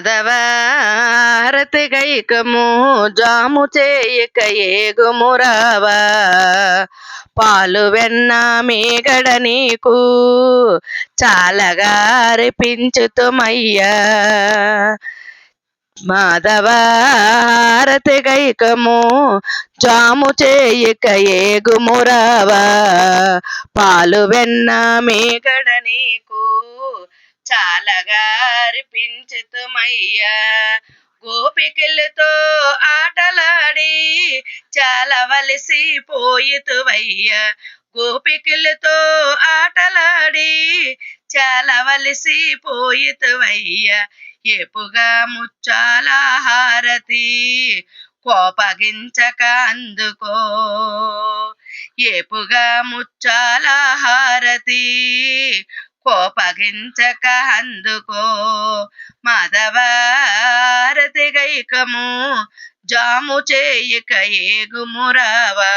మాధవారతి గైకము జాము చేయక ఏగుమురావా పాలు వెన్న మీగడ నీకు చాలగారిపించుతుమయ్యా మాధవారతి గైకము జాము చేయక ఏగుమురావా పాలు వెన్న మీగడ నీకు చాలగారిపించుతుమయ్యా గోపికలతో ఆటలాడి చాలవలసి పోయితువయ్యా గోపికలతో ఆటలాడి చాలవలసి పోయితువయ్యా ఏపుగా ముచ్చాల హారతి కోపగించక అందుకో ఏపుగా ముచ్చాల హారతి కోపగించక అందుకో మాధవారతి గైకము జాము చేయక ఏగుమురావా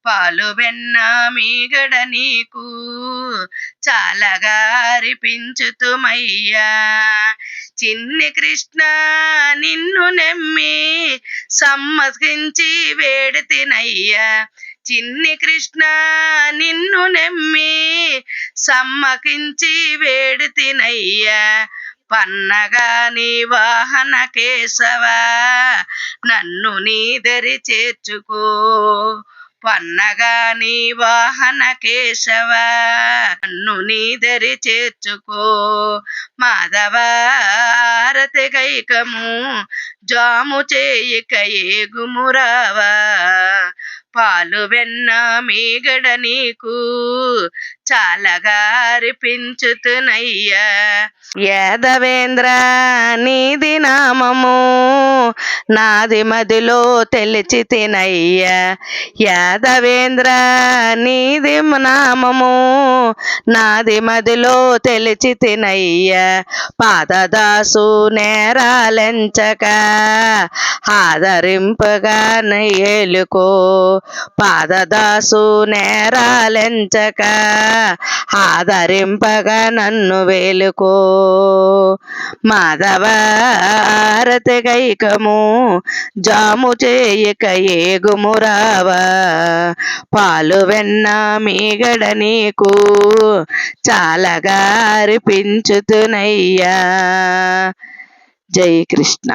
పాలు వెన్న మీగడ నీకు చాలగారిపించుతుమయ్యా చిన్ని కృష్ణ నిన్ను నమ్మి సమ్మతించి వేడితినయ్యా చిన్ని కృష్ణ నిన్ను నమ్మి సమ్మకించి వేడితినయ్యా పన్నగా నీ వాహన కేశవా నన్ను నీ దరి చేర్చుకో పన్నగా నీ వాహన కేశవా నన్ను నీ దరి చేర్చుకో మాధవారతి గైకము జాము చేయక ఏగుమురావా పాలు వెన్న మీగడ నీకు చాలగారిపించుతునయ్యా యాదవేంద్ర నీది నామము నాది మదిలో తెలిచి తినయ్యా యాదవేంద్ర నీది నామము నాది మదిలో తెలిచి తినయ్యా పాదదాసు నేరాలెంచక ఆదరింపగా ఏలుకో పాదదాసు నేరాలెంచక ఆదరింపగా నన్ను వేలుకో మాధవారతి గైకము జాము చేయక ఏగుమురావా పాలు వెన్న మీగడ నీకు చాలగారిపించుతునయ్యా జై కృష్ణ.